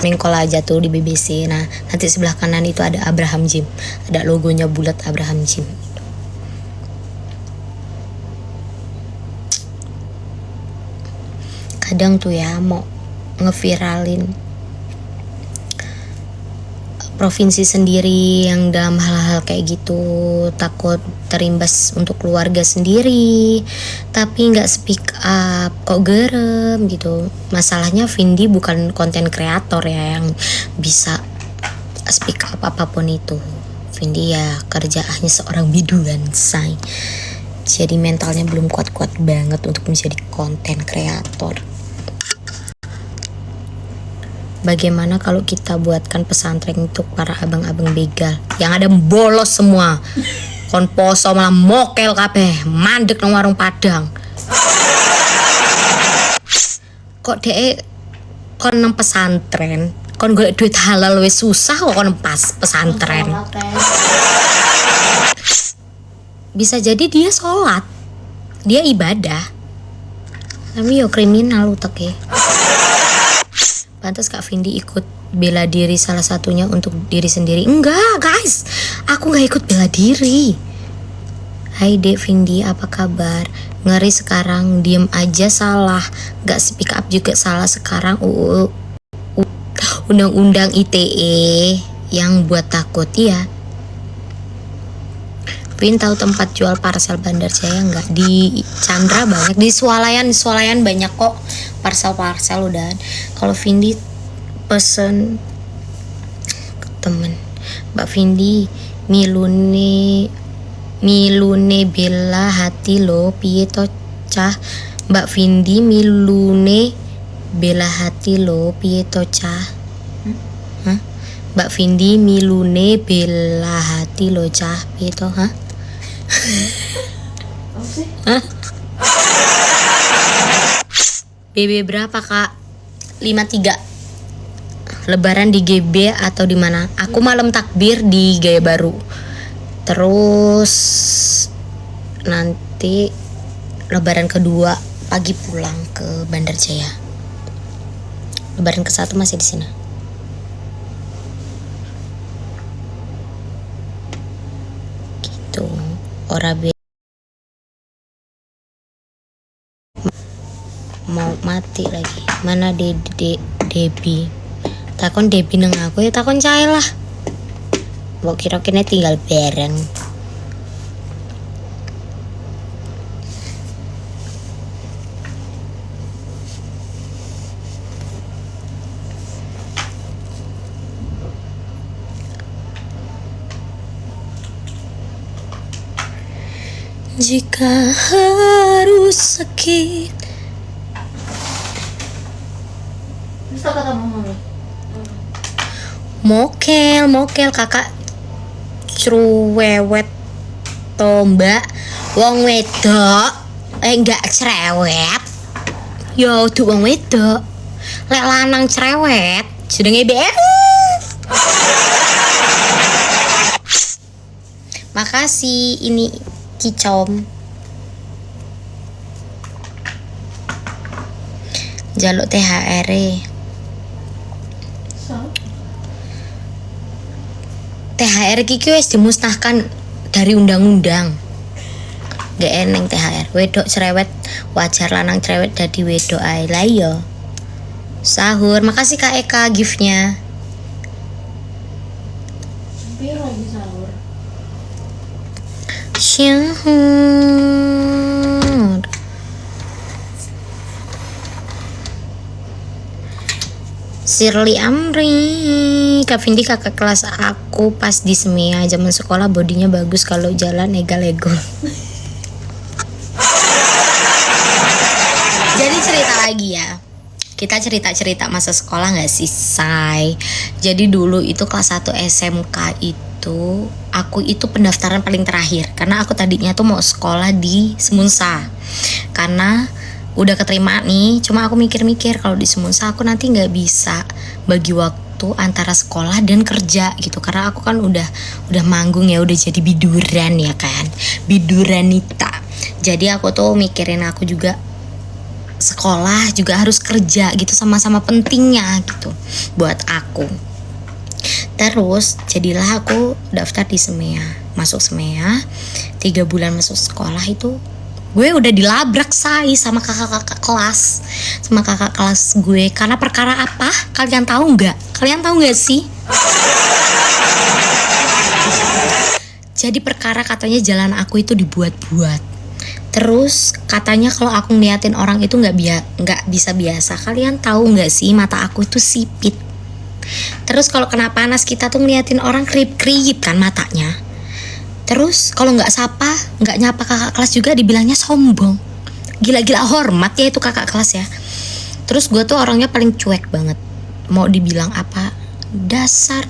Morning Call aja tuh di BBC. Nah nanti sebelah kanan itu ada Abraham Gym, ada logonya bulat Abraham Gym. Kadang tuh ya mau ngeviralin provinsi sendiri yang dalam hal-hal kayak gitu, takut terimbas untuk keluarga sendiri, tapi nggak speak up, kok gerem gitu. Masalahnya Vindi bukan konten kreator ya yang bisa speak up apapun itu. Vindi ya kerjaannya seorang biduan say, jadi mentalnya belum kuat-kuat banget untuk menjadi konten kreator. Bagaimana kalau kita buatkan pesantren untuk para abang-abang begal yang ada bolos semua, kon poso malah mokel kabeh, mandek nang warung Padang. Kok dek kon nang pesantren, kon golek duit halal wis susah kok kon pas pesantren. Bisa jadi dia sholat, dia ibadah, tapi yo kriminal uteknya. Pantas Kak Vindi ikut bela diri salah satunya untuk diri sendiri. Enggak guys, aku gak ikut bela diri. Hai Dek Vindi, apa kabar? Ngeri sekarang, diem aja salah, gak speak up juga salah sekarang. Undang-undang ITE yang buat takut ya. Vin tahu tempat jual parcel Bandar Jaya nggak? Di Chandra banyak, di Swalayan banyak kok parcel udah. Kalau Vindi pesen ke temen, Mbak Vindi milune bela hati lo piye to cah. Mbak Vindi milune bela hati lo piye to cah. Mbak Vindi milune bela hati lo cah piye to BB berapa Kak? 53. Lebaran di GB atau di mana? Aku malam takbir di Gaya Baru. Terus nanti Lebaran kedua pagi pulang ke Bandar Jaya. Lebaran ke-1 masih di sini. Gitu. Ora be mau mati lagi. Mana Debi? Takon Debi neng aku ya takon cai lah. Mbok kira kene tinggal bareng. Jika harus sakit. Bisa kata mama. Mokel kakak cerewet tombak wong wedok enggak cerewet yo tuh wong wedok lek lanang cerewet jenenge BM. Makasih ini Kicom. Jaluk THR THR kiki wis dimusnahkan dari undang-undang. Gak eneng THR. Wedok cerewet wajar, lanang cerewet dadi wedok ae. Lah iya. Sahur, makasih Kak Eka giftnya. Piro lagi sahur? Syahur. Shirley Amri, Kak Vindi kakak kelas aku pas di SMEA zaman sekolah bodinya bagus kalau jalan egal-ego. Jadi cerita lagi ya, kita cerita masa sekolah nggak sih Say? Jadi dulu itu kelas 1 SMK itu aku itu pendaftaran paling terakhir karena aku tadinya tuh mau sekolah di Semunsa karena udah keterima nih, cuma aku mikir-mikir kalau di Semunsa aku nanti nggak bisa bagi waktu antara sekolah dan kerja gitu karena aku kan udah manggung ya, udah jadi biduran ya kan, biduranita. Jadi aku tuh mikirin aku juga sekolah juga harus kerja gitu, sama-sama pentingnya gitu buat aku. Terus jadilah aku daftar di Semea, masuk Semea. 3 bulan masuk sekolah itu gue udah dilabrak sama kakak-kakak kelas, sama kakak kelas gue. Karena perkara apa? Kalian tahu nggak? Kalian tahu nggak sih? Jadi perkara katanya jalan aku itu dibuat-buat. Terus katanya kalau aku ngeliatin orang itu nggak bisa biasa. Kalian tahu nggak sih mata aku itu sipit. Terus kalau kena panas kita tuh ngeliatin orang kerip-kerip kan matanya. Terus kalau nggak nyapa kakak kelas juga dibilangnya sombong. Gila-gila hormat ya itu kakak kelas ya. Terus gue tuh orangnya paling cuek banget. Mau dibilang apa? Dasar.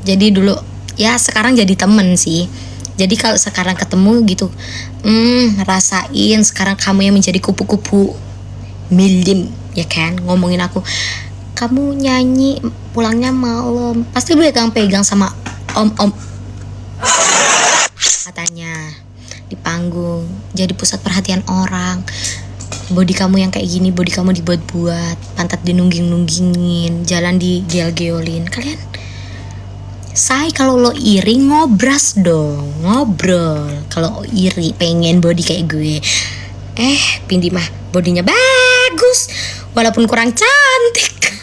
Jadi dulu ya, sekarang jadi temen sih. Jadi kalau sekarang ketemu gitu, rasain sekarang kamu yang menjadi kupu-kupu milim, ya kan, ngomongin aku, kamu nyanyi pulangnya malam, pasti pegang sama om katanya di panggung, jadi pusat perhatian orang. Body kamu yang kayak gini, body kamu dibuat-buat, pantat dinungging-nunggingin, jalan digel-geolin. Kalian kalau lo iri ngobras dong, ngobrol. Kalau iri pengen body kayak gue, Pindi mah bodinya bagus walaupun kurang cantik.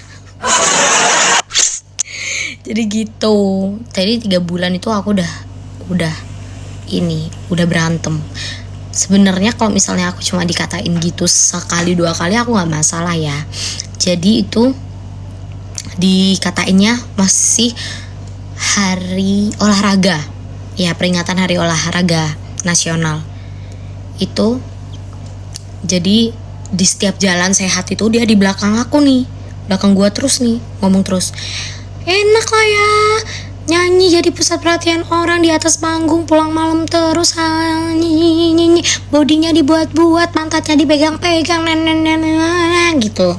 Jadi gitu. Tadi 3 bulan itu aku udah berantem. Sebenarnya kalau misalnya aku cuma dikatain gitu sekali 2 kali aku nggak masalah ya. Jadi itu dikatainnya masih hari olahraga ya, peringatan hari olahraga nasional itu. Jadi di setiap jalan sehat itu dia di belakang aku nih, belakang gua terus nih, ngomong terus, enak lah ya nyanyi jadi pusat perhatian orang di atas panggung, pulang malam terus nyanyi, bodinya dibuat-buat, pantatnya dipegang-pegang gitu.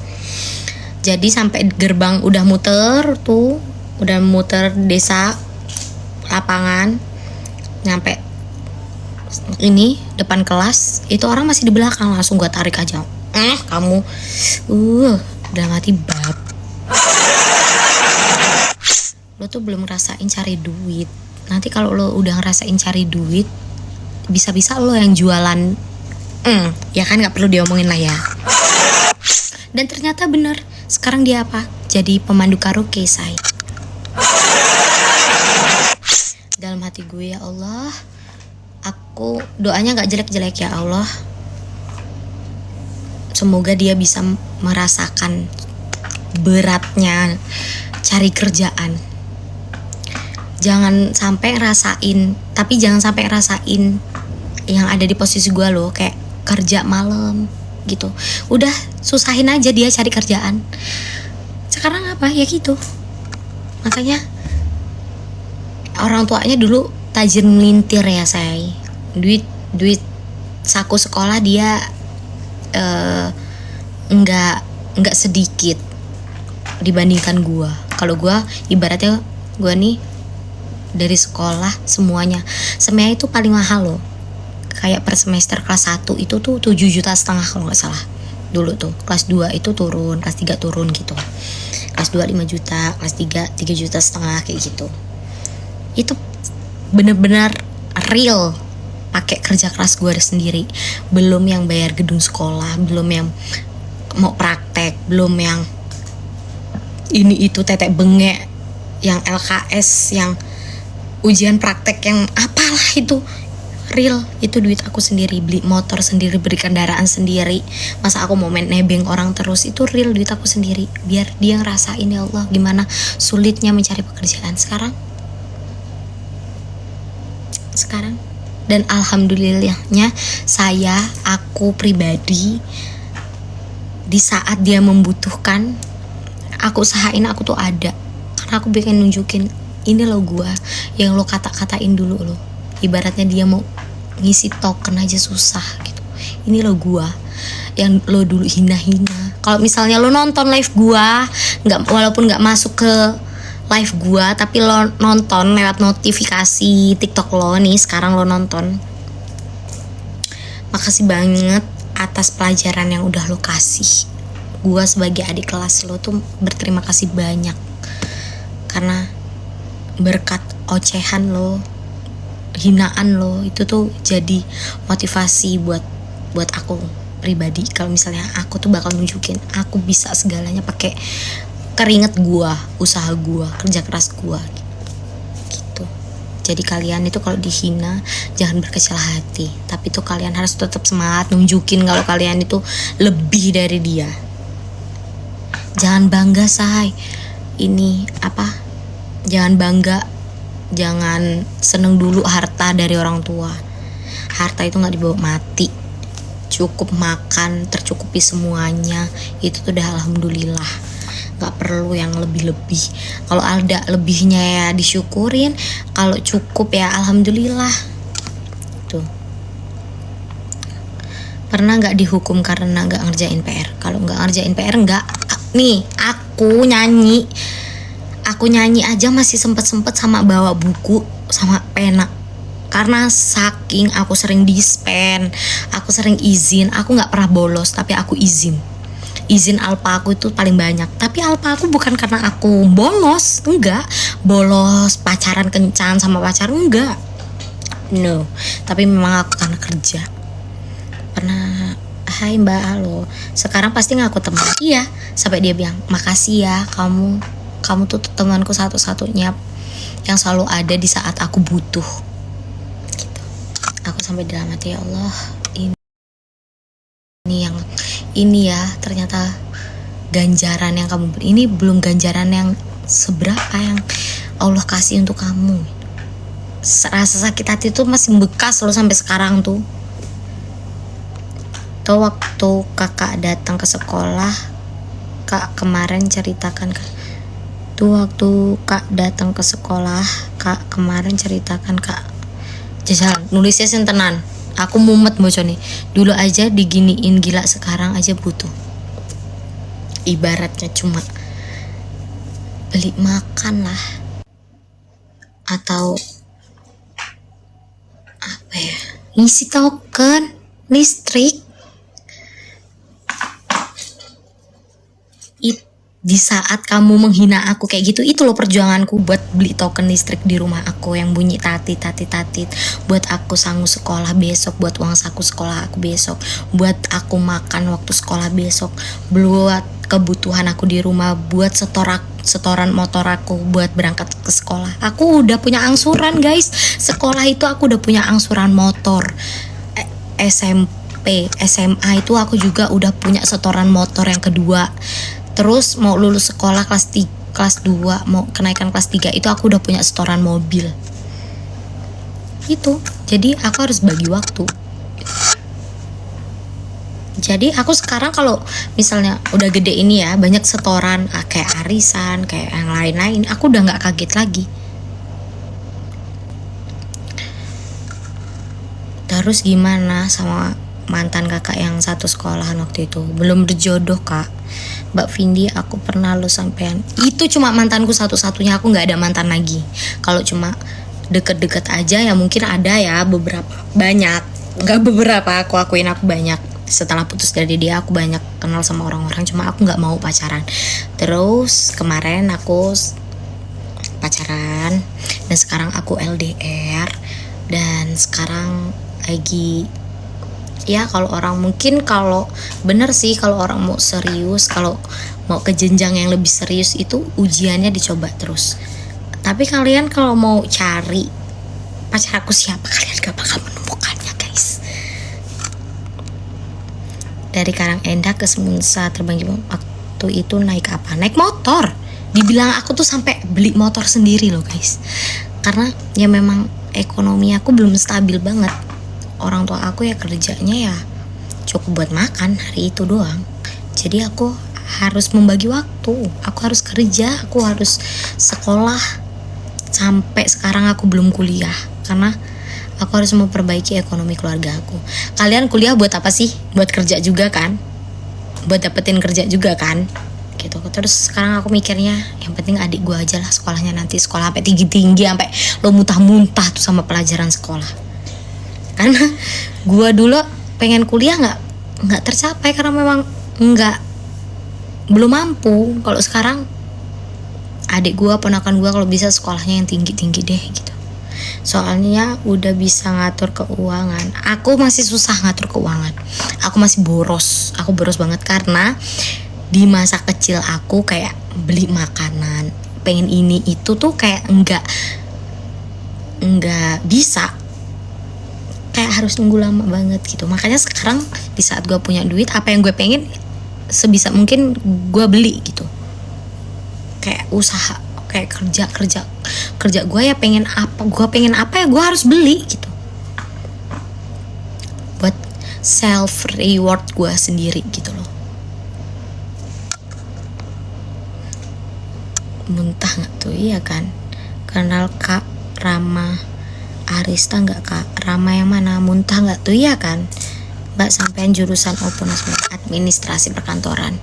Jadi sampai gerbang udah muter desa, lapangan, nyampe ini depan kelas, itu orang masih di belakang, langsung gue tarik aja. Kamu udah mati bab. Lo tuh belum ngerasain cari duit. Nanti kalau lo udah ngerasain cari duit, bisa-bisa lo yang jualan. Ya kan, nggak perlu diomongin lah ya. Dan ternyata bener, sekarang dia apa? Jadi pemandu karaoke, say. Dalam hati gue, ya Allah, aku doanya gak jelek-jelek ya Allah, semoga dia bisa merasakan beratnya cari kerjaan. Jangan sampai ngerasain yang ada di posisi gue loh, kayak kerja malam gitu. Udah susahin aja dia cari kerjaan. Sekarang apa ya gitu. Makanya orang tuanya dulu tajir melintir ya, say. Duit saku sekolah dia enggak sedikit dibandingkan gua. Kalau gua ibaratnya gua nih dari sekolah semuanya. Semea itu paling mahal loh. Kayak per semester kelas 1 itu tuh 7,5 juta kalau nggak salah. Dulu tuh kelas 2 itu turun, kelas 3 turun gitu. Kelas 2 5 juta, kelas 3 3,5 juta kayak gitu. Itu bener-bener real pakai kerja keras gue sendiri. Belum yang bayar gedung sekolah, belum yang mau praktek, belum yang ini itu tetek bengek, yang LKS, yang ujian praktek, yang apalah itu. Real, itu duit aku sendiri. Beli motor sendiri, beli kendaraan sendiri. Masa aku mau main nebeng orang terus? Itu real duit aku sendiri. Biar dia ngerasain, ya Allah, gimana sulitnya mencari pekerjaan sekarang. Dan alhamdulillahnya aku pribadi, di saat dia membutuhkan, aku usahain aku tuh ada. Karena aku pengen nunjukin, ini lo gua yang lo kata-katain dulu lo. Ibaratnya dia mau ngisi token aja susah gitu. Ini lo gua yang lo dulu hina-hina. Kalau misalnya lo nonton live gua, walaupun nggak masuk ke live gua, tapi lo nonton lewat notifikasi TikTok lo nih, sekarang lo nonton. Makasih banget atas pelajaran yang udah lo kasih. Gue sebagai adik kelas lo tuh berterima kasih banyak, karena berkat ocehan lo, hinaan lo itu tuh jadi motivasi buat aku pribadi. Kalau misalnya aku tuh bakal nunjukin aku bisa segalanya pakai keringet gue, usaha gue, kerja keras gue gitu. Jadi kalian itu kalau dihina jangan berkecil hati, tapi tuh kalian harus tetap semangat nunjukin kalau kalian itu lebih dari dia. Jangan bangga say, ini apa, jangan bangga, jangan seneng dulu harta dari orang tua. Harta itu gak dibawa mati, cukup makan, tercukupi semuanya, itu tuh udah alhamdulillah. Gak perlu yang lebih-lebih. Kalau ada lebihnya ya disyukurin, kalau cukup ya alhamdulillah. Tuh. Pernah gak dihukum karena gak ngerjain PR? Kalau gak ngerjain PR enggak. Nih, aku nyanyi aja masih sempet sama bawa buku sama pena. Karena saking aku sering dispen, aku sering izin, aku gak pernah bolos, tapi aku izin alpa aku itu paling banyak. Tapi alpa aku bukan karena aku bolos, enggak. Bolos pacaran kencan sama pacar, enggak, no. Tapi memang aku karena kerja. Pernah, hai mbak, halo, sekarang pasti ngaku teman. Iya, sampai dia bilang makasih ya, kamu tuh temanku satu-satunya yang selalu ada di saat aku butuh gitu. Aku sampai dalam hati, ya Allah, ini ya ternyata ganjaran yang kamu beri. Ini belum ganjaran yang seberapa yang Allah kasih untuk kamu. Rasa sakit hati tuh masih bekas loh sampai sekarang tuh. Tuh waktu kakak datang ke sekolah, kak kemarin ceritakan kak jajal nulisnya sintenan. Aku mumet bocor nih. Dulu aja diginiin gila, sekarang aja butuh. Ibaratnya cuma beli makan lah, atau apa ya, ngisi token listrik. Di saat kamu menghina aku kayak gitu, itu loh perjuanganku buat beli token listrik di rumah aku yang bunyi tatit, buat aku sanggup sekolah besok, buat uang saku sekolah aku besok, buat aku makan waktu sekolah besok, buat kebutuhan aku di rumah, buat setoran motor aku buat berangkat ke sekolah. Aku udah punya angsuran guys, sekolah itu aku udah punya angsuran motor. SMP, SMA itu aku juga udah punya setoran motor yang kedua. Terus mau lulus sekolah kelas 2, mau kenaikan kelas 3 itu aku udah punya setoran mobil. Itu. Jadi aku harus bagi waktu. Jadi aku sekarang kalau misalnya udah gede ini ya, banyak setoran kayak arisan, kayak yang lain-lain, aku udah gak kaget lagi. Terus gimana sama mantan kakak yang satu sekolahan waktu itu? Belum berjodoh kak. Mbak Vindi, aku pernah lo sampean. Itu cuma mantanku satu-satunya, aku gak ada mantan lagi. Kalau cuma deket-deket aja ya mungkin ada ya beberapa, banyak. Gak beberapa, aku akuin aku banyak. Setelah putus dari dia aku banyak kenal sama orang-orang, cuma aku gak mau pacaran. Terus kemarin aku pacaran, dan sekarang aku LDR. Dan sekarang lagi, ya kalau orang mungkin, kalau bener sih kalau orang mau serius, kalau mau ke jenjang yang lebih serius itu ujiannya dicoba terus. Tapi kalian kalau mau cari pacar aku siapa, kalian gak bakal menemukannya guys. Dari Karangenda ke Semunsa terbang waktu itu naik apa? Naik motor. Dibilang aku tuh sampai beli motor sendiri loh guys. Karena ya memang ekonomi aku belum stabil banget. Orang tua aku ya kerjanya ya cukup buat makan hari itu doang. Jadi aku harus membagi waktu, aku harus kerja, aku harus sekolah. Sampai sekarang aku belum kuliah karena aku harus memperbaiki ekonomi keluarga aku. Kalian kuliah buat apa sih? Buat kerja juga kan? Buat dapetin kerja juga kan? Gitu. Terus sekarang aku mikirnya yang penting adik gue aja lah sekolahnya, nanti sekolah sampai tinggi-tinggi, sampai lo muntah-muntah tuh sama pelajaran sekolah. Karena gue dulu pengen kuliah nggak tercapai karena memang belum mampu. Kalau sekarang adik gue, ponakan gue kalau bisa sekolahnya yang tinggi-tinggi deh gitu. Soalnya udah bisa ngatur keuangan. Aku masih susah ngatur keuangan. Aku masih boros. Aku boros banget karena di masa kecil aku kayak beli makanan, pengen ini itu tuh kayak enggak bisa. Kayak harus nunggu lama banget gitu. Makanya sekarang di saat gue punya duit, apa yang gue pengen sebisa mungkin gue beli gitu. Kayak usaha, kayak kerja gue ya pengen apa ya gue harus beli gitu, buat self reward gue sendiri gitu loh. Muntah nggak tuh? Iya kan, kenal Kak Rama Arista nggak Kak? Rama yang mana? Muntah nggak tuh? Iya kan, Mbak sampean jurusan opo administrasi perkantoran.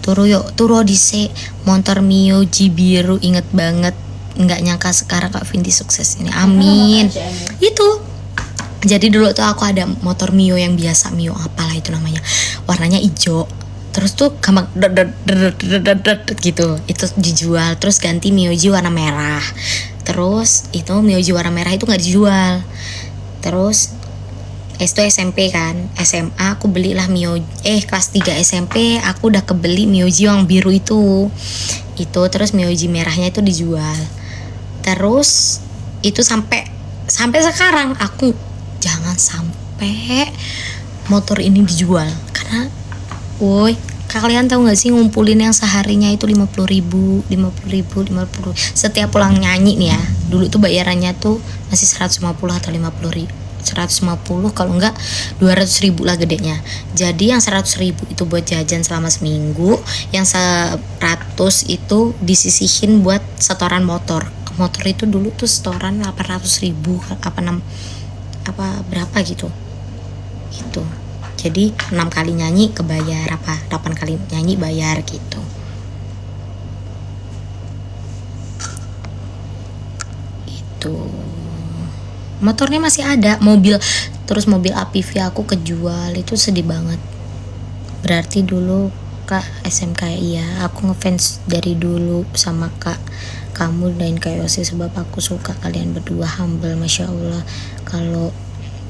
Turu dise motor Mio G biru, inget banget. Nggak nyangka sekarang Kak Vinti sukses ini, amin. Itu jadi dulu tuh aku ada motor Mio yang biasa, Mio apalah itu namanya, warnanya hijau. Terus tuh gampang gitu, itu dijual. Terus ganti Mio G warna merah. Terus itu Mio G warna merah itu nggak dijual. Terus itu SMP kan, SMA aku belilah Mio, kelas 3 SMP aku udah kebeli Mio G yang biru itu. Terus Mio G merahnya itu dijual. Terus itu sampai sekarang aku jangan sampai motor ini dijual. Karena woi, kalian tahu nggak sih ngumpulin yang seharinya itu 50.000 setiap pulang nyanyi nih ya. Dulu tuh bayarannya tuh masih 150 atau 150, kalau enggak 200.000 lah gedenya. Jadi yang 100.000 itu buat jajan selama seminggu, yang 100 itu disisihin buat setoran motor. Motor itu dulu tuh setoran 800.000 apa berapa gitu. Jadi 6 kali nyanyi kebayar, 8 kali nyanyi bayar gitu. Motornya masih ada, mobil APV aku kejual, itu sedih banget. Berarti dulu Kak SMK ya, aku ngefans dari dulu sama Kak kamu dan Kak Yosi, sebab aku suka kalian berdua, humble, masya Allah. Kalau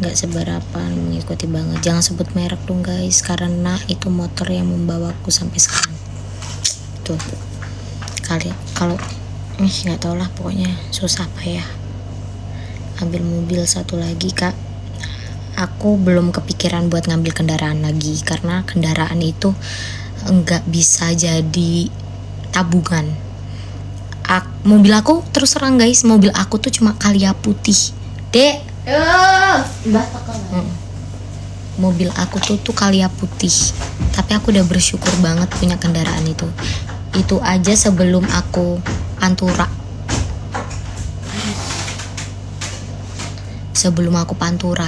nggak seberapa mengikuti banget, jangan sebut merek dong guys, karena itu motor yang membawaku sampai sekarang. Tuh kalian kalau nggak tau lah, pokoknya susah payah. Ambil mobil satu lagi Kak, aku belum kepikiran buat ngambil kendaraan lagi karena kendaraan itu nggak bisa jadi tabungan. Mobil aku terus terang guys, mobil aku tuh cuma Kalia putih, Dek. Mobil aku tuh Kalia putih, tapi aku udah bersyukur banget punya kendaraan itu. Itu aja sebelum aku Pantura. Sebelum aku Pantura,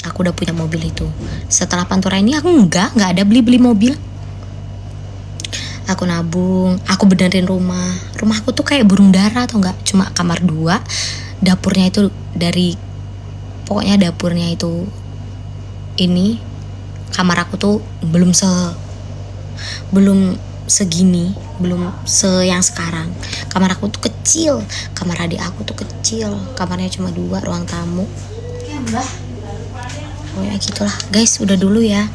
aku udah punya mobil itu. Setelah Pantura ini aku nggak ada beli mobil. Aku nabung, aku benerin rumah. Rumahku tuh kayak burung dara, atau enggak, cuma kamar 2, dapurnya itu pokoknya dapurnya itu ini, kamar aku tuh belum segini, belum yang sekarang. Kamar aku tuh kecil, kamar adik aku tuh kecil, kamarnya cuma 2, ruang tamu. Oh ya gitulah guys, udah dulu ya.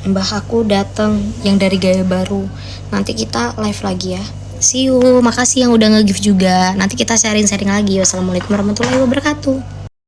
Mbah aku datang yang dari Gaya Baru. Nanti kita live lagi ya. See you. Makasih yang udah nge-gift juga. Nanti kita sharing lagi. Wassalamualaikum warahmatullahi wabarakatuh.